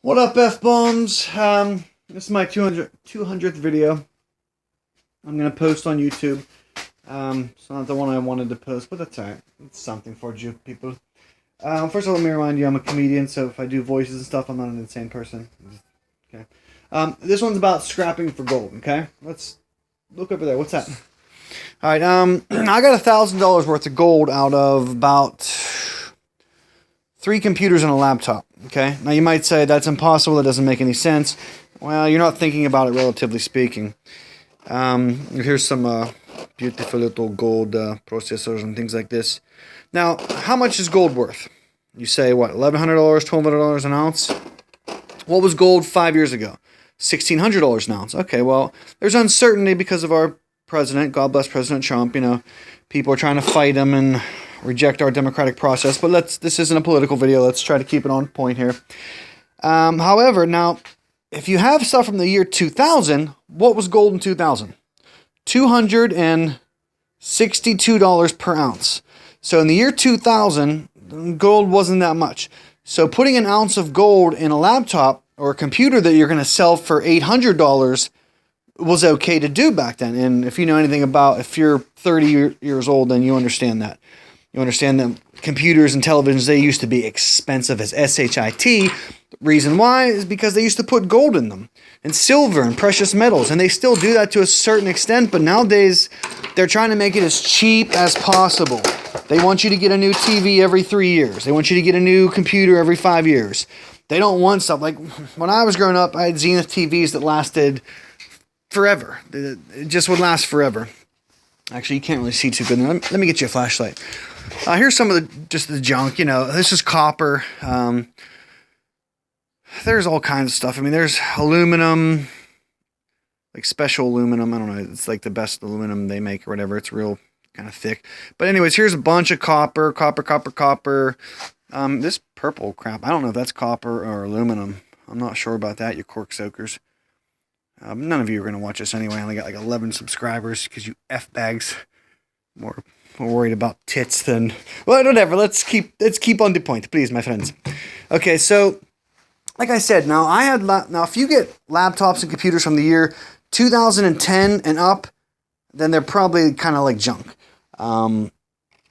What up, F-bombs? This is my 200th video. I'm going to post on YouTube. It's not the one I wanted to post, but that's alright. It's something for you people. First of all, let me remind you, I'm a comedian, so if I do voices and stuff, I'm not an insane person. Okay. This one's about scrapping for gold, okay? Let's look over there. What's that? Alright, I got $1,000 worth of gold out of about 3 computers and a laptop, okay? Now you might say, that's impossible, that doesn't make any sense. Well, you're not thinking about it, relatively speaking. Here's some beautiful little gold processors and things like this. Now, how much is gold worth? You say, what, $1,100, $1,200 an ounce? What was gold 5 years ago? $1,600 an ounce. Okay, well, there's uncertainty because of our president. God bless President Trump. You know, people are trying to fight him and reject our democratic process. But this isn't a political video. Let's try to keep it on point here. However, now, if you have stuff from the year 2000, what was gold in 2000? $262 per ounce. So in the year 2000, gold wasn't that much. So putting an ounce of gold in a laptop or a computer that you're going to sell for $800 was okay to do back then. And if you know anything about, if you're 30 years old, then you understand that. You understand that computers and televisions, they used to be expensive as shit. Reason why is because they used to put gold in them and silver and precious metals, and they still do that to a certain extent, but nowadays they're trying to make it as cheap as possible. They want you to get a new TV every 3 years. They want you to get a new computer every 5 years. They don't want stuff like, when I was growing up, I had Zenith TVs that lasted forever. It just would last forever. Actually, you can't really see too good. Let me get you a flashlight. Here's some of the junk. You know, this is copper. There's all kinds of stuff. I mean, there's aluminum, like special aluminum. I don't know. It's like the best aluminum they make or whatever. It's real kind of thick. But anyways, here's a bunch of copper. This purple crap, I don't know if that's copper or aluminum. I'm not sure about that, you cork soakers. None of you are going to watch this anyway. I only got like 11 subscribers because you F-bags more worried about tits than... Well, whatever. Let's keep on the point, please, my friends. Okay, so like I said, now if you get laptops and computers from the year 2010 and up, then they're probably kind of like junk.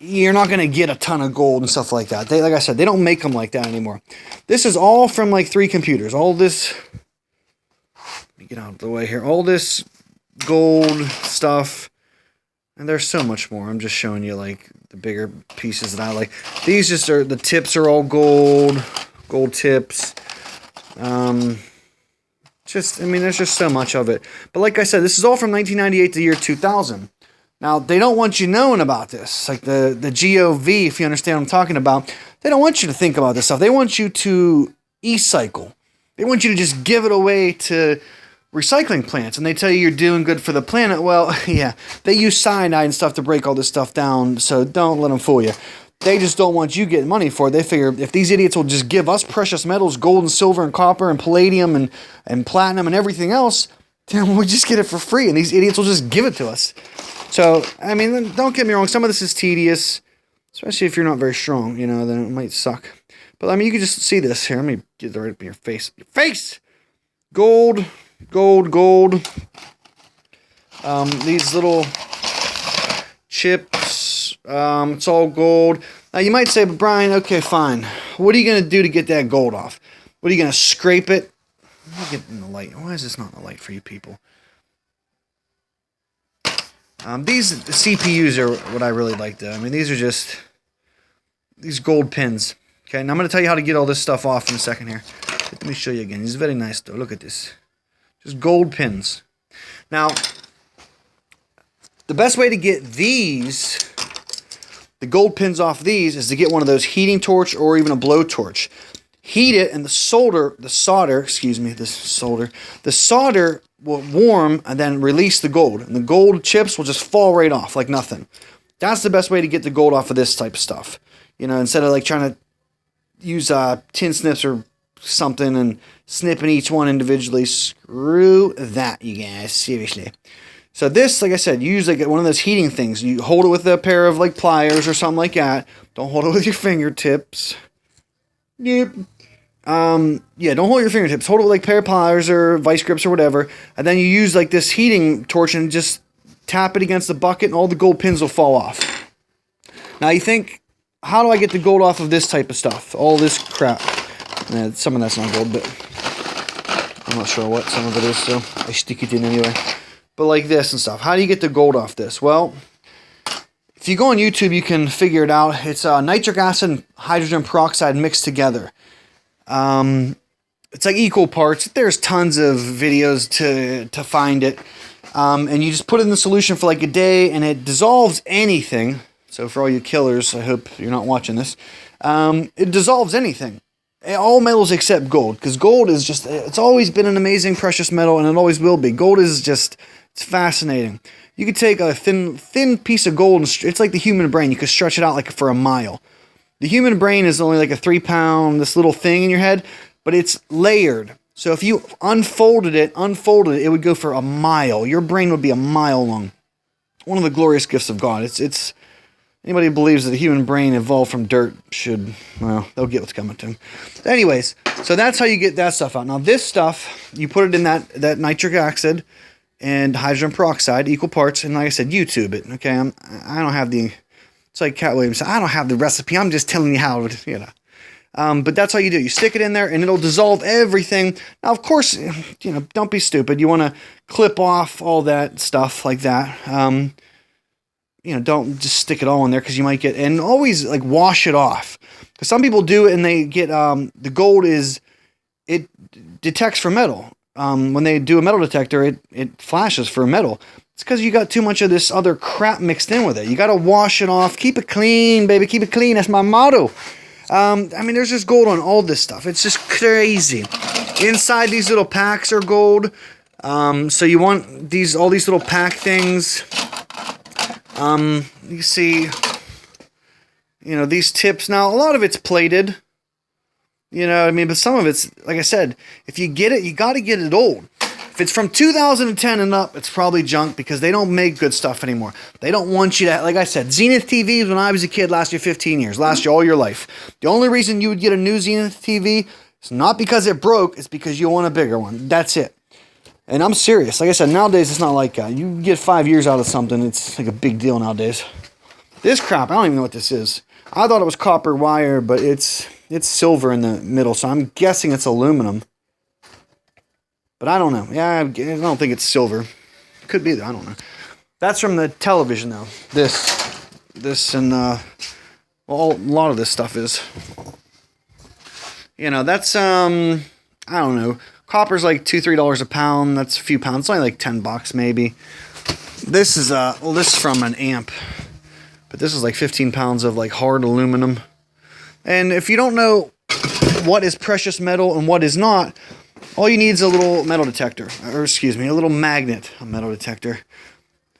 You're not going to get a ton of gold and stuff like that. Like I said, they don't make them like that anymore. This is all from like 3 computers. All this... Let me get out of the way here. All this gold stuff. And there's so much more. I'm just showing you like the bigger pieces that I like. These just are, the tips are all gold. Gold tips. There's just so much of it. But like I said, this is all from 1998 to the year 2000. Now, they don't want you knowing about this. Like the GOV, if you understand what I'm talking about, they don't want you to think about this stuff. They want you to e-cycle. They want you to just give it away to recycling plants, and they tell you you're doing good for the planet. Well, yeah, they use cyanide and stuff to break all this stuff down, so don't let them fool you. They just don't want you getting money for it. They figure if these idiots will just give us precious metals, gold and silver and copper and palladium and platinum and everything else, then we'll just get it for free, and these idiots will just give it to us. So, I mean, don't get me wrong, some of this is tedious, especially if you're not very strong, you know, then it might suck. But, I mean, you can just see this here. Let me get it right up in your face. Your face! Gold. These little chips, it's all gold. Now, you might say, but Brian, okay, fine. What are you going to do to get that gold off? What are you going to scrape it? Let me get in the light. Why is this not in the light for you people? These CPUs are what I really like, though. I mean, these are just these gold pins. Okay, and I'm going to tell you how to get all this stuff off in a second here. Let me show you again. These are very nice, though. Look at this. Just gold pins. Now, the best way to get these, the gold pins off these, is to get one of those heating torch or even a blowtorch. Heat it, and the solder will warm and then release the gold. And the gold chips will just fall right off like nothing. That's the best way to get the gold off of this type of stuff. You know, instead of like trying to use tin snips or something and snipping each one individually. Screw that, you guys. Seriously. So this, like I said, you usually get one of those heating things. You hold it with a pair of like pliers or something like that. Don't hold it with your fingertips. Yep. Yeah, don't hold your fingertips. Hold it with like a pair of pliers or vice grips or whatever. And then you use like this heating torch and just tap it against the bucket and all the gold pins will fall off. Now you think, how do I get the gold off of this type of stuff? All this crap. Some of that's not gold, but I'm not sure what some of it is, so I stick it in anyway. But like this and stuff. How do you get the gold off this? Well, if you go on YouTube, you can figure it out. It's nitric acid and hydrogen peroxide mixed together. It's like equal parts. There's tons of videos to find it. And you just put it in the solution for like a day, and it dissolves anything. So for all you killers, I hope you're not watching this. It dissolves anything. All metals except gold, because gold is just, it's always been an amazing precious metal, and it always will be. Gold is just, it's fascinating. You could take a thin piece of gold, and it's like the human brain. You could stretch it out like for a mile. The human brain is only like a 3-pound, this little thing in your head, but it's layered. So if you unfolded it, it would go for a mile. Your brain would be a mile long. One of the glorious gifts of God. It's anybody who believes that the human brain evolved from dirt should, well, they'll get what's coming to them. Anyways, so that's how you get that stuff out. Now this stuff, you put it in that nitric acid and hydrogen peroxide, equal parts, and like I said, YouTube it. Okay, I don't have the, it's like Cat Williams said, I don't have the recipe. I'm just telling you how, but that's how you do it. You stick it in there, and it'll dissolve everything. Now, of course, don't be stupid. You want to clip off all that stuff like that. Don't just stick it all in there, because you might get, and always like wash it off. Because some people do it and they get, the gold it detects for metal. When they do a metal detector, it flashes for metal. It's because you got too much of this other crap mixed in with it. You got to wash it off. Keep it clean, baby. Keep it clean. That's my motto. There's just gold on all this stuff. It's just crazy. Inside these little packs are gold. So you want all these little pack things. You see, these tips. Now, a lot of it's plated. But some of it's, like I said, if you get it, you got to get it old. If it's from 2010 and up, it's probably junk, because they don't make good stuff anymore. They don't want you to, like I said, Zenith TVs when I was a kid last you 15 years, last you all your life. The only reason you would get a new Zenith TV is not because it broke, it's because you want a bigger one. That's it. And I'm serious. Like I said, nowadays it's not like that. You get 5 years out of something, it's like a big deal nowadays. This crap, I don't even know what this is. I thought it was copper wire, but it's silver in the middle, so I'm guessing it's aluminum. But I don't know. Yeah, I don't think it's silver. Could be, I don't know. That's from the television, though. This and, a lot of this stuff is. That's, I don't know. Copper's like $2-3 a pound. That's a few pounds. It's only like $10 maybe. This is, this is from an amp. But this is like 15 pounds of like hard aluminum. And if you don't know what is precious metal and what is not, all you need is a little metal detector. Or excuse me, a little magnet. A metal detector.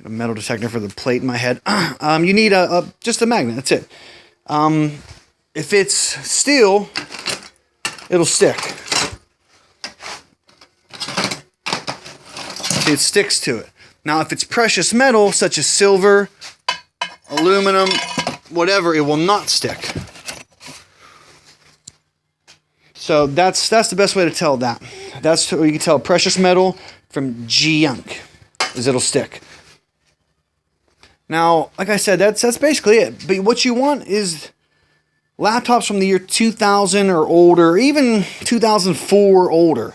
A metal detector for the plate in my head. You need just a magnet. That's it. If it's steel, it'll stick. It sticks to it. Now, if it's precious metal, such as silver, aluminum, whatever, it will not stick. So that's the best way to tell that. That's how you can tell precious metal from junk, is it'll stick. Now, like I said, that's basically it. But what you want is laptops from the year 2000 or older, even 2004 or older.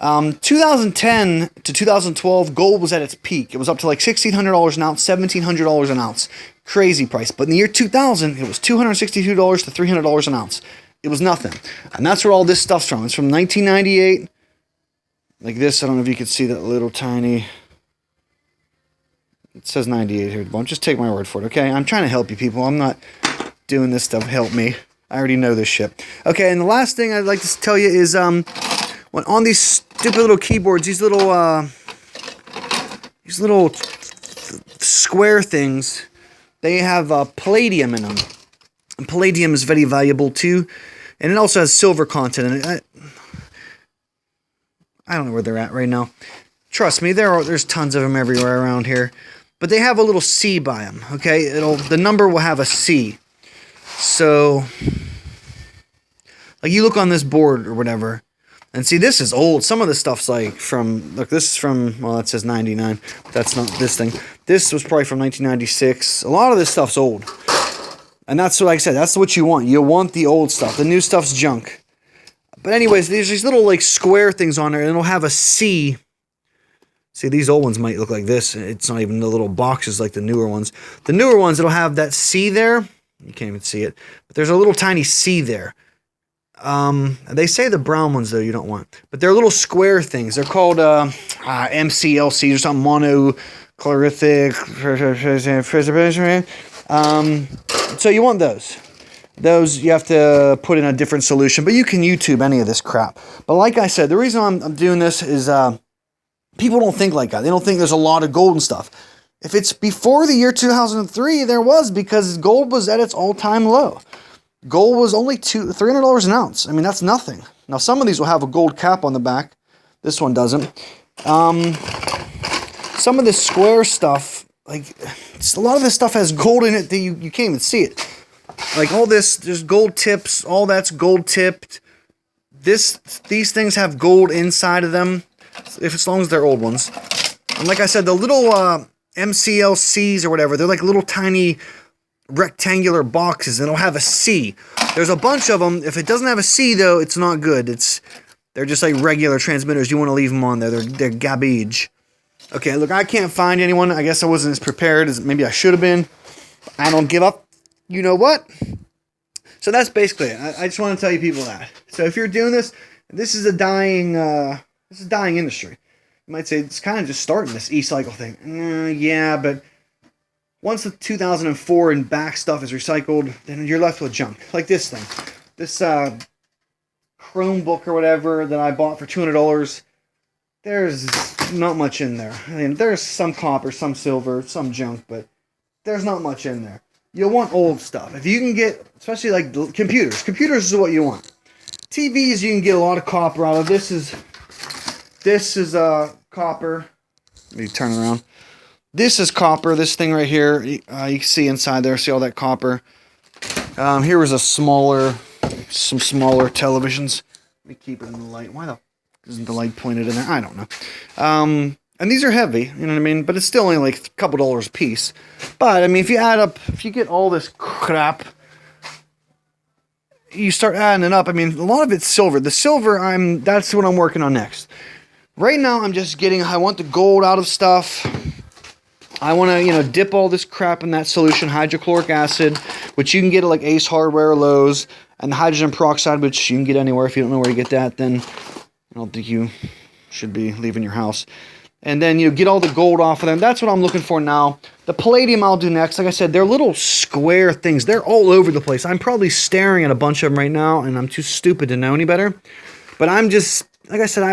2010 to 2012, gold was at its peak. It was up to like $1,600 an ounce, $1,700 an ounce. Crazy price. But in the year 2000, it was $262 to $300 an ounce. It was nothing. And that's where all this stuff's from. It's from 1998. Like this. I don't know if you can see that little tiny... It says 98 here. Don't just take my word for it, okay? I'm trying to help you people. I'm not doing this stuff. Help me. I already know this shit. Okay, and the last thing I'd like to tell you is... when on these stupid little keyboards, these little square things, they have palladium in them. And palladium is very valuable too, and it also has silver content in it. I don't know where they're at right now. Trust me, there's tons of them everywhere around here, but they have a little C by them. Okay, the number will have a C. So Like you look on this board or whatever, and see this is old. Some of this stuff's like from, look, this is from, well, that says 99. But that's not this thing. This was probably from 1996. A lot of this stuff's old. And that's what, like I said, that's what you want. You want the old stuff. The new stuff's junk. But anyways, there's these little like square things on there, and it'll have a C. See, these old ones might look like this. It's not even the little boxes like the newer ones. The newer ones, it'll have that C there. You can't even see it. But there's a little tiny C there. They say the brown ones, though, you don't want. But they're little square things. They're called MCLCs or something. Monochlorothic. So you want those. Those you have to put in a different solution. But you can YouTube any of this crap. But like I said, the reason I'm doing this is people don't think like that. They don't think there's a lot of gold and stuff. If it's before the year 2003, there was, because gold was at its all-time low. Gold was only $300 an ounce. I mean, that's nothing. Now, some of these will have a gold cap on the back. This one doesn't. Some of this square stuff, like, a lot of this stuff has gold in it that you can't even see it. Like all this, there's gold tips. All that's gold tipped. These things have gold inside of them, as long as they're old ones. And like I said, the little MCLCs or whatever, they're like little tiny rectangular boxes, and it'll have a C. There's a bunch of them. If it doesn't have a C, though, it's not good. They're just like regular transmitters. You want to leave them on there. They're garbage. Okay, look, I can't find anyone. I guess I wasn't as prepared as maybe I should have been. I don't give up. You know what? So that's basically it. I just want to tell you people that. So if you're doing this, this is a dying industry. You might say it's kind of just starting this e-cycle thing. Yeah, but once the 2004 and back stuff is recycled, then you're left with junk. Like this thing. This Chromebook or whatever that I bought for $200. There's not much in there. I mean, there's some copper, some silver, some junk, but there's not much in there. You'll want old stuff. If you can get, especially like computers. Computers is what you want. TVs, you can get a lot of copper out of. This is copper. Let me turn around. This is copper. This thing right here, you can see inside there. See all that copper. Here was some smaller televisions. Let me keep it in the light. Why the f isn't the light pointed in there? I don't know. And these are heavy, you know what I mean? But it's still only like a couple dollars a piece. But I mean, if you get all this crap, you start adding it up. I mean, a lot of it's silver. The silver, that's what I'm working on next. Right now, I want the gold out of stuff. I want to, dip all this crap in that solution, hydrochloric acid, which you can get at like Ace Hardware or Lowe's, and the hydrogen peroxide, which you can get anywhere. If you don't know where to get that, then I don't think you should be leaving your house. And then get all the gold off of them. That's what I'm looking for now. The palladium I'll do next. Like I said, they're little square things. They're all over the place. I'm probably staring at a bunch of them right now, and I'm too stupid to know any better. But I'm just, like I said,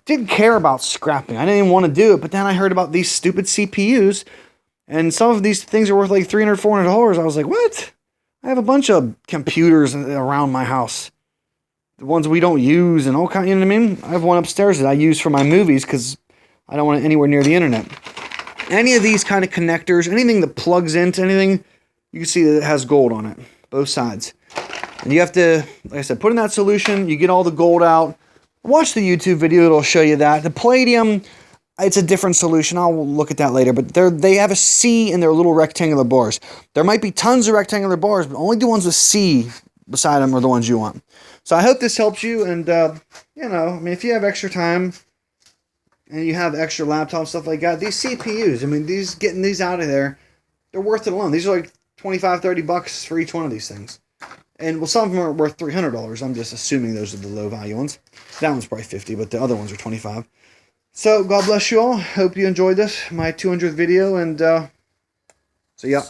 didn't care about scrapping. I didn't even want to do it. But then I heard about these stupid CPUs, and some of these things are worth like $300, $400. I was like, what? I have a bunch of computers around my house. The ones we don't use and all kind, you know what I mean? I have one upstairs that I use for my movies because I don't want it anywhere near the internet. Any of these kind of connectors, anything that plugs into anything, you can see that it has gold on it, both sides. And you have to, like I said, put in that solution, you get all the gold out. Watch the YouTube video, it'll show you that. The palladium, it's a different solution. I'll look at that later, but they have a C in their little rectangular bars. There might be tons of rectangular bars, but only the ones with C beside them are the ones you want. So I hope this helps you, and, I mean, if you have extra time, and you have extra laptop stuff like that, these CPUs, I mean, getting these out of there, they're worth it alone. These are like $25, $30 for each one of these things. And, well, some of them are worth $300. I'm just assuming those are the low-value ones. That one's probably $50, but the other ones are $25. So, God bless you all. Hope you enjoyed this, my 200th video, and, so, yeah.